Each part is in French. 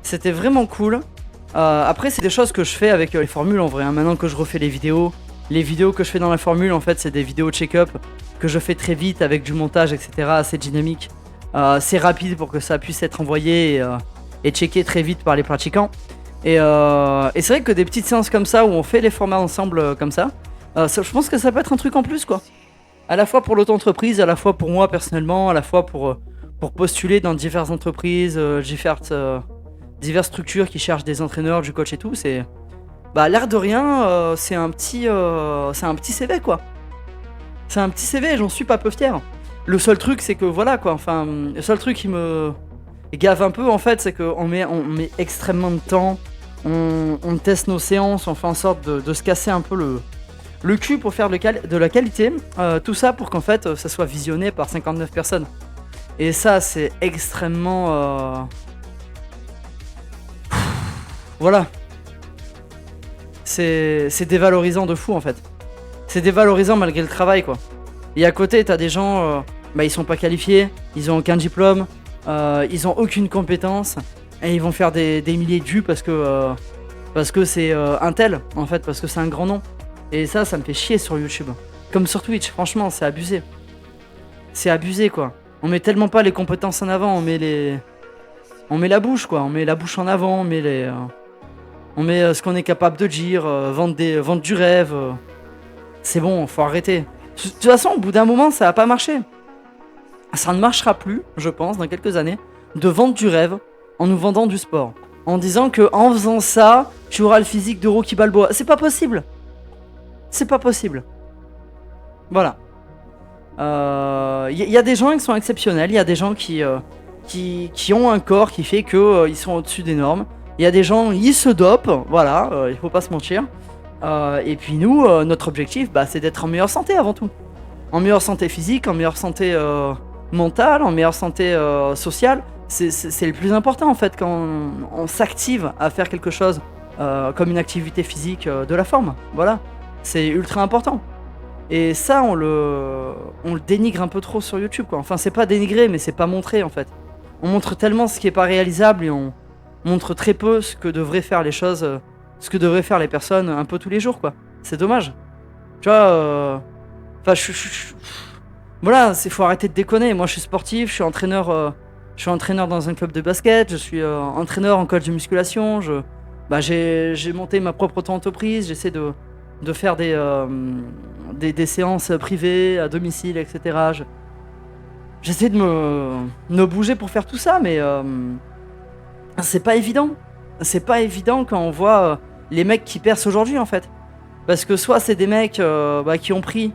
C'était vraiment cool. Après, c'est des choses que je fais avec les formules en vrai, hein. Maintenant que je refais les vidéos que je fais dans la formule, en fait, c'est des vidéos check-up que je fais très vite avec du montage, etc. assez dynamique. C'est rapide pour que ça puisse être envoyé et checké très vite par les pratiquants. Et c'est vrai que des petites séances comme ça où on fait les formats ensemble comme ça, je pense que ça peut être un truc en plus quoi. À la fois pour l'auto-entreprise, à la fois pour moi personnellement, à la fois pour postuler dans diverses entreprises, diverses structures qui cherchent des entraîneurs, du coach et tout. C'est bah l'air de rien, c'est un petit CV quoi. C'est un petit CV, j'en suis pas peu fier. Le seul truc c'est que voilà quoi, enfin le seul truc qui me gave un peu en fait, c'est qu'on met extrêmement de temps, on teste nos séances, on fait en sorte de se casser un peu le cul pour faire de la qualité, tout ça pour qu'en fait ça soit visionné par 59 personnes. Et ça c'est extrêmement... Voilà. C'est dévalorisant de fou en fait. C'est dévalorisant malgré le travail quoi. Et à côté t'as des gens, ils sont pas qualifiés, ils ont aucun diplôme, ils ont aucune compétence, et ils vont faire des milliers de vues parce que c'est un tel en fait, parce que c'est un grand nom. Et ça me fait chier sur YouTube. Comme sur Twitch, franchement c'est abusé. C'est abusé quoi. On met tellement pas les compétences en avant, on met la bouche quoi, on met la bouche en avant, on met ce qu'on est capable de dire, vendre du rêve. C'est bon, faut arrêter. De toute façon, au bout d'un moment, ça va pas marcher. Ça ne marchera plus, je pense, dans quelques années, de vendre du rêve en nous vendant du sport. En disant que en faisant ça, tu auras le physique de Rocky Balboa. C'est pas possible. C'est pas possible. Voilà. Y a des gens qui sont exceptionnels. Il y a des gens qui ont un corps qui fait que ils sont au-dessus des normes. Il y a des gens, ils se dopent. Voilà, il faut pas se mentir. Et puis nous, notre objectif, c'est d'être en meilleure santé avant tout. En meilleure santé physique, en meilleure santé mentale, en meilleure santé sociale. C'est le plus important en fait quand on s'active à faire quelque chose comme une activité physique de la forme. Voilà, c'est ultra important. Et ça, on le dénigre un peu trop sur YouTube quoi. Enfin, c'est pas dénigré, mais c'est pas montré en fait. On montre tellement ce qui est pas réalisable et on montre très peu ce que devraient faire les choses, ce que devraient faire les personnes un peu tous les jours quoi. C'est dommage. Tu vois, enfin, voilà, faut arrêter de déconner. Moi, je suis sportif, je suis entraîneur dans un club de basket, je suis entraîneur en coach de musculation. J'ai monté ma propre auto-entreprise, j'essaie de faire des séances privées à domicile, etc. J'essaie de me bouger pour faire tout ça, mais c'est pas évident. C'est pas évident quand on voit les mecs qui percent aujourd'hui en fait. Parce que soit c'est des mecs qui ont pris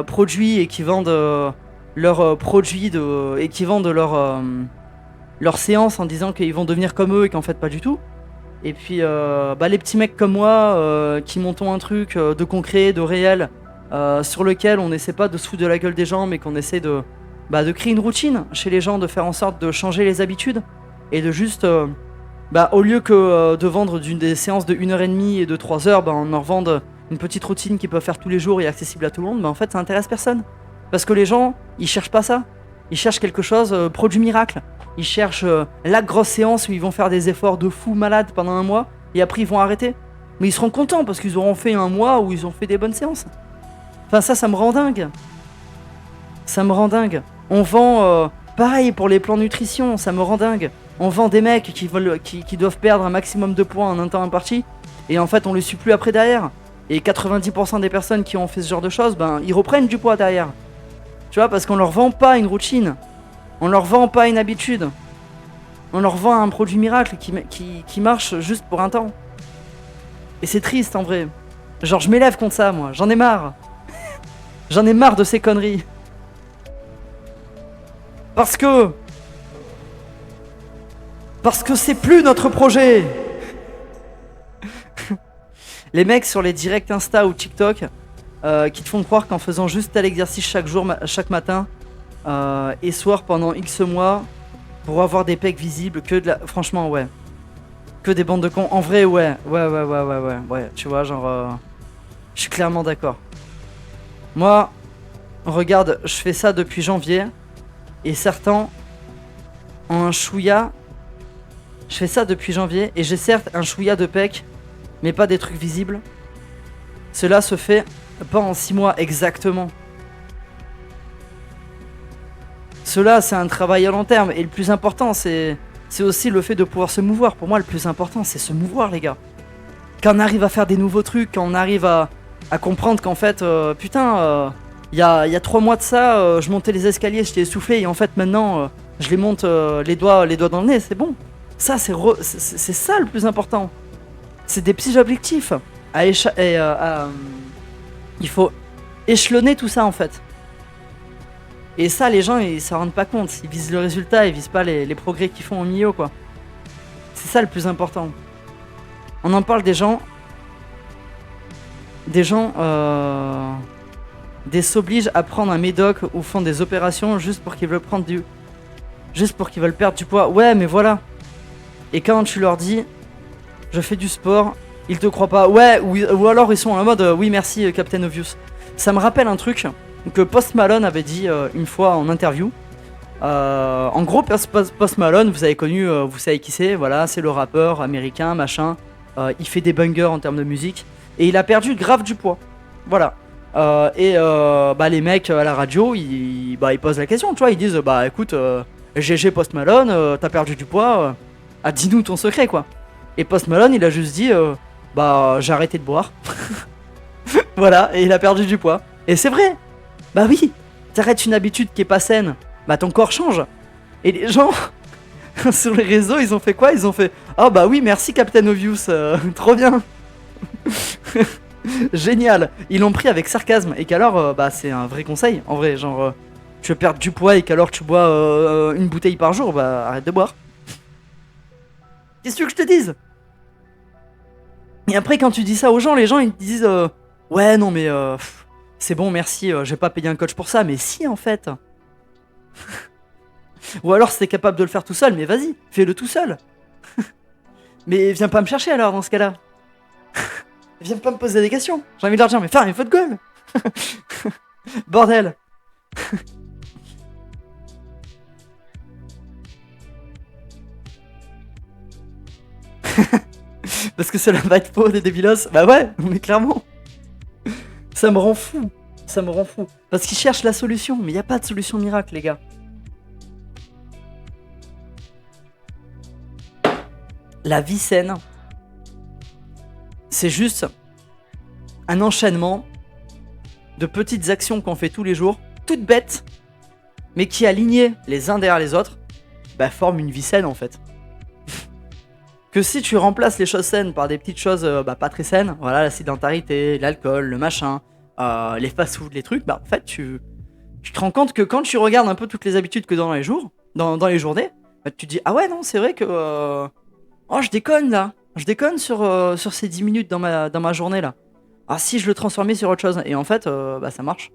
produits et qui vendent leurs produits et qui vendent leurs séances en disant qu'ils vont devenir comme eux et qu'en fait pas du tout. Et puis les petits mecs comme moi qui montons un truc de concret, de réel, sur lequel on n'essaie pas de se foutre de la gueule des gens, mais qu'on essaie de créer une routine chez les gens, de faire en sorte de changer les habitudes et de juste au lieu que de vendre des séances de 1h30 et de 3h, on en revende une petite routine qu'ils peuvent faire tous les jours et accessible à tout le monde. En fait ça intéresse personne. Parce que les gens, ils cherchent pas ça. Ils cherchent quelque chose, produit miracle. Ils cherchent la grosse séance où ils vont faire des efforts de fou malade pendant un mois et après ils vont arrêter. Mais ils seront contents parce qu'ils auront fait un mois où ils ont fait des bonnes séances. Enfin ça me rend dingue. Ça me rend dingue. On vend, pareil pour les plans nutrition, ça me rend dingue. On vend des mecs qui doivent perdre un maximum de poids en un temps imparti. Et en fait on les suit plus après derrière. Et 90% des personnes qui ont fait ce genre de choses, ils reprennent du poids derrière. Tu vois, parce qu'on leur vend pas une routine. On leur vend pas une habitude. On leur vend un produit miracle qui marche juste pour un temps. Et c'est triste en vrai. Genre je m'élève contre ça moi, j'en ai marre. J'en ai marre de ces conneries. Parce que c'est plus notre projet. Les mecs sur les directs Insta ou TikTok qui te font croire qu'en faisant juste tel exercice chaque matin et soir pendant X mois pour avoir des pecs visibles, franchement ouais, que des bandes de cons. En vrai ouais, tu vois genre je suis clairement d'accord. Moi regarde, je fais ça depuis janvier et certains ont un chouïa Je fais ça depuis janvier et j'ai certes un chouïa de pec, mais pas des trucs visibles. Cela se fait pas en 6 mois exactement. Cela, c'est un travail à long terme. Et le plus important, c'est aussi le fait de pouvoir se mouvoir. Pour moi, le plus important, c'est se mouvoir, les gars. Quand on arrive à faire des nouveaux trucs, quand on arrive à comprendre qu'en fait, il y a 3 mois de ça, je montais les escaliers, j'étais essoufflé, et en fait, maintenant, je les monte les doigts dans le nez, c'est bon. Ça, c'est ça le plus important. C'est des petits objectifs. Il faut échelonner tout ça, en fait. Et ça, les gens, ils s'en rendent pas compte. Ils visent le résultat, ils visent pas les progrès qu'ils font au milieu, quoi. C'est ça le plus important. On en parle des gens. Des s'obligent à prendre un médoc ou font des opérations juste pour qu'ils veulent perdre du poids. Ouais, mais voilà. Et quand tu leur dis, je fais du sport, ils te croient pas. Ouais, ou alors ils sont en mode, oui merci Captain Obvious. Ça me rappelle un truc que Post Malone avait dit une fois en interview. En gros, Post Malone, vous avez connu, vous savez qui c'est, voilà, c'est le rappeur américain, machin. Il fait des bangers en termes de musique. Et il a perdu grave du poids. Voilà. Les mecs à la radio, ils posent la question, tu vois. Ils disent, bah écoute, GG Post Malone, t'as perdu du poids. Dis-nous ton secret, quoi. Et Post Malone, il a juste dit, j'ai arrêté de boire. Voilà, et il a perdu du poids. Et c'est vrai. Bah oui, t'arrêtes une habitude qui est pas saine, bah ton corps change. Et les gens, sur les réseaux, ils ont fait quoi? Ils ont fait, oh bah oui, merci Captain Obvious, trop bien. Génial. Ils l'ont pris avec sarcasme. Et qu'alors, c'est un vrai conseil, en vrai. Genre, tu veux perdre du poids et qu'alors tu bois une bouteille par jour, bah arrête de boire. Qu'est-ce que tu veux que je te dise? Et après, quand tu dis ça aux gens, les gens ils te disent, ouais, non, mais c'est bon, merci, j'ai pas payé un coach pour ça. Mais si, en fait. Ou alors, si t'es capable de le faire tout seul, mais vas-y, fais-le tout seul. Mais viens pas me chercher alors dans ce cas-là. Viens pas me poser des questions. J'ai envie de leur dire, mais ferme votre gueule. Bordel. Parce que cela va être faux des débilos. Bah ouais, mais clairement. Ça me rend fou. Ça me rend fou. Parce qu'ils cherchent la solution, mais y a pas de solution miracle, les gars. La vie saine, c'est juste un enchaînement de petites actions qu'on fait tous les jours, toutes bêtes, mais qui alignées les uns derrière les autres, forment une vie saine en fait. Que si tu remplaces les choses saines par des petites choses pas très saines, voilà, la sédentarité, l'alcool, le machin, les fast-food, les trucs, en fait tu te rends compte que quand tu regardes un peu toutes les habitudes que dans les jours, dans les journées, tu te dis ah ouais non c'est vrai que oh je déconne là, je déconne sur ces 10 minutes dans ma journée là. Ah si je le transformais sur autre chose, et en fait ça marche.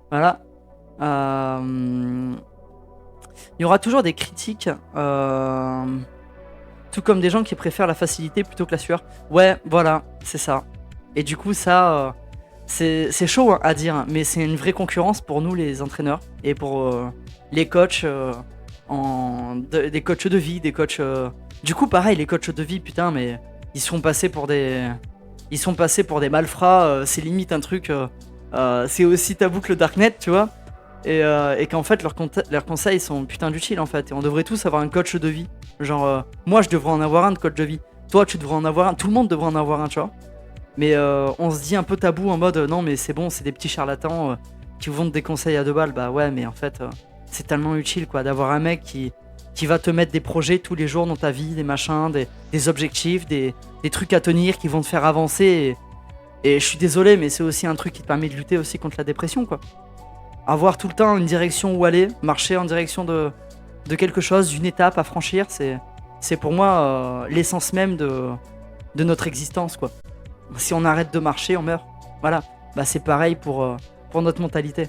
Voilà. Il y aura toujours des critiques, tout comme des gens qui préfèrent la facilité plutôt que la sueur. Ouais, voilà, c'est ça. Et du coup, ça, c'est chaud à dire, mais c'est une vraie concurrence pour nous, les entraîneurs, et pour les coachs, des coachs de vie, des coachs. Du coup, pareil, les coachs de vie, putain, mais ils sont passés pour des malfrats. C'est limite un truc. C'est aussi tabou que le Darknet, tu vois. Et qu'en fait leurs conseils sont putain d'utiles en fait. Et on devrait tous avoir un coach de vie. Genre moi je devrais en avoir un de coach de vie. Toi tu devrais en avoir un. Tout le monde devrait en avoir un, tu vois. Mais on se dit un peu tabou en mode non mais c'est bon, c'est des petits charlatans qui vous vendent des conseils à 2 balles. Bah ouais mais en fait c'est tellement utile quoi d'avoir un mec qui va te mettre des projets tous les jours dans ta vie, des machins, des objectifs, des trucs à tenir qui vont te faire avancer. Et je suis désolé mais c'est aussi un truc qui te permet de lutter aussi contre la dépression quoi. Avoir tout le temps une direction où aller, marcher en direction de quelque chose, d'une étape à franchir, c'est pour moi l'essence même de notre existence quoi. Si on arrête de marcher, on meurt. Voilà, c'est pareil pour notre mentalité.